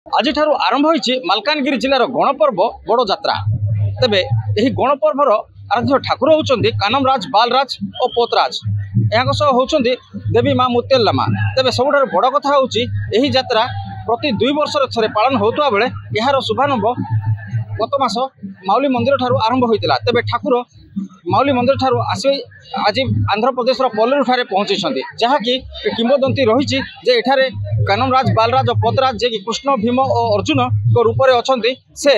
आज आरंभ होइछि मालकानगिरी जिलार गणपर्व बड़ जात्रा। तेबे एही गणपर्वर आराध्य ठाकुर होउछन्ति कानमराज बालराज और पोतराज। यहाँ सह होउछन्ति देवी माँ मुतेल्लामा। तेबे सबुठारु बड़ कथा होउछि एही जात्रा प्रति 2 वर्ष थरे पालन होउतबा बेले एहार शुभारंभ गत मास माउली मंदिर ठारू आरंभ होइतिला। तेबे ठाकुर माउली मंदिर ठारू आसी आज आंध्र प्रदेश पोलेरू ठारे पहुंची, जहाँकि किंवदंती रही जे एठारे कानमराज बालराज और पोतराज जे कृष्ण भीम और अर्जुन को रूप में अच्छा से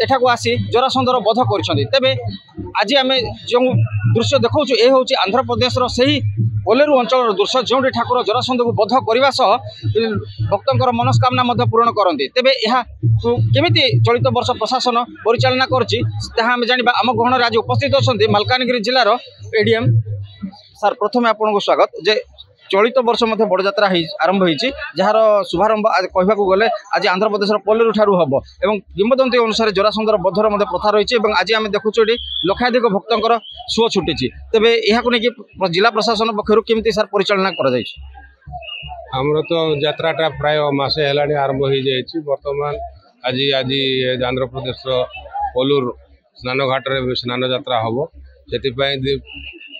एठाकू आसी जरासंधर वध कर। तेबे आज आम जो दृश्य देखा ये हूँ आंध्र प्रदेश से पोलेरू अंचल दृश्य जो ठाकुर जरासंध को वध करने भक्तर मनस्कामना पूरण करती। तेबे यह केमिति चलित वर्ष प्रशासन परिचालना करछि आम जाना आम गहन आज उपस्थित अच्छा मालकानगिरी जिलार एडीएम सर। प्रथम आपको स्वागत जे चलित वर्ष बड़ जात्रा आरंभ होती जार शुभारंभ कहवाक गले आज आंध्र प्रदेश पोलेरू ठारू हम एवं किंवदंती अनुसार जरासंधर बधर प्रथा रही। आज आम देखु ये लक्षाधिक भक्तर सुओ छुटी। तेबे यह जिला प्रशासन पक्षर केमती सर परिचालना कर आमर तो यात्राटा प्राय मसे है आरंभ हो जाए। बर्तमान आज आज आंध्र प्रदेश पोलूर स्नान घाट स्नान यात्रा हम से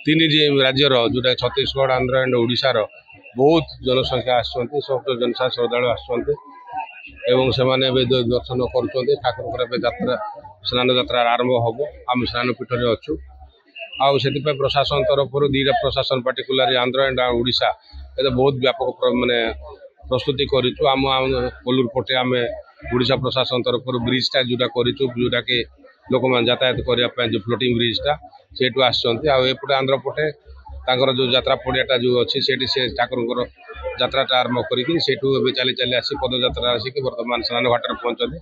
3 राज्यर जोटा छत्तीसगढ़ आंध्र एंड ओडिशार बहुत जनसंख्या आसुँच सब जनसा श्रद्धालु आसुँच दर्शन कर ठाकुर यात्रा स्नान यात्रा आरंभ हम आम स्नान पीठ में अच्छु से प्रशासन तरफ 2टा प्रशासन पार्टिकुलर आंध्र एंड ओडिशा ये बहुत व्यापक माने प्रस्तुति करूँ। आम पोलूर पटे आम ओडिशा प्रशासन तरफ ब्रिजटा जोटा करूँ कि लोक मैंने यातायात करने जो फ्लोटिंग ब्रिजटा सेठू आसपटे आंध्र पटे जो यात्रा पड़ियाटा जो अच्छी से ठाकुर यात्राटा आरंभ करके चली चली आसी पदयात्रा आसिक बर्तमान स्नान घाट पहुँचते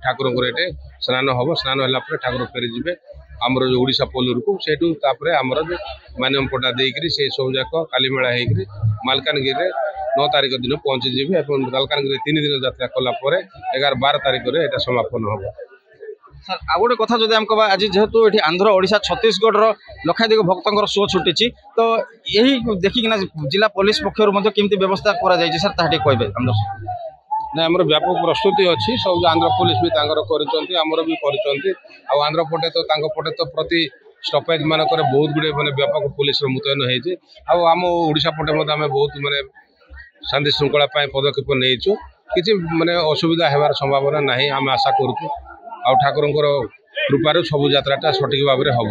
ठाकुर ये स्नान हम स्नान है ठाकुर फेरीजे आमर जो ओडिशा पोलूर को सेठू आमर जो मान्यम पटा देकर से सब जाक कालीमेला होकर मालकानगिरी 9 तारिख दिन पहुँचीजे। मालकानगिरी 3 दिन यात्रा कलापर 11-12 तारिख में समापन हम। सर आ गोटे कथा जो आम कह आज जेहेतु ये आंध्र ओडिशा छत्तीसगढ़ लक्षाधिक भक्तर सुओ छुटी तो यही देखिकिना जिला पुलिस पक्षर केमती व्यवस्था करा जायछि सर ताठी कहबे ना आमर व्यापक प्रस्तुति अच्छी सब आंध्र पुलिस भी आमर भी कर आंध्र पटे तो पटे तो प्रति स्टपेज मानक बहुत गुड़े माने व्यापक पुलिस मुतयन होती आम ओडिशा पटे आम बहुत माने शांति श्रृंखला पदक्षेप नहीं किसी माने असुविधा होवार संभावना नहीं आम आशा करूँ ठाकुर कृपार सब यात्राटा सठिक भाव में हम।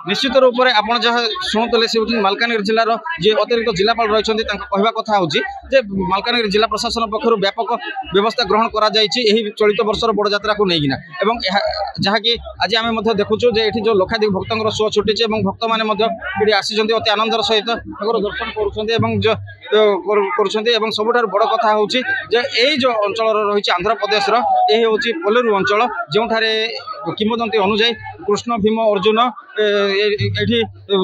निश्चित रूप से आप जहाँ शुणुले से मालकानगिरी जिलार जी अतिरिक्त जिलापाल रही कहवा कथा हूँ मालकानगिरी जिला प्रशासन पक्षर व्यापक व्यवस्था ग्रहण करा चलित वर्षर बड़ यात्रा को लेकिन जहाँकि आज आम देखुँ ये जो लक्षाधिक भक्तर सुओ छुटी भक्त मैंने आसी अति आनंदर सहित दर्शन कर सबुठ बड़ कथा हूँ जो अंचल रही आंध्र प्रदेश यही हूँ पोलेरू अंचल जो किंवदंती अनुजाई कृष्ण भीम अर्जुन ये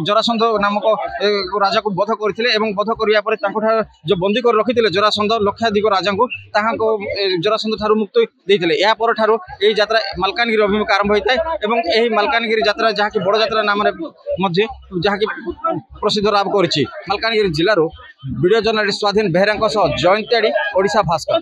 जरासंध नामक राजा को वध करते वध करने जो बंदी कर रखी जरासंध लक्षाधिक राजा को जरासंध ठारू मुक्ति देते यापर ठारू यही यात्रा मालकानगिरी अभिमुख आरंभ होता है और यही मालकानगिरी यात्रा जहाँकि बड़ यात्रा नाम जहाँकि प्रसिद्ध लाभ कर मालकानगिरी जिलूर वीडियो जर्नलिस्ट स्वाधीन बेहरा जयंती ओडिशा भास्कर।